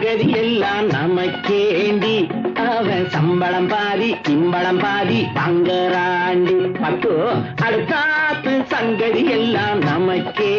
சங்கதி எல்லாம் நமக்கேண்டி அவன் சம்பளம் பாதி சிம்பளம் பாதி வாங்கறாண்டி பட்டு அடுத்தாத்து சங்கதி எல்லாம் நமக்கே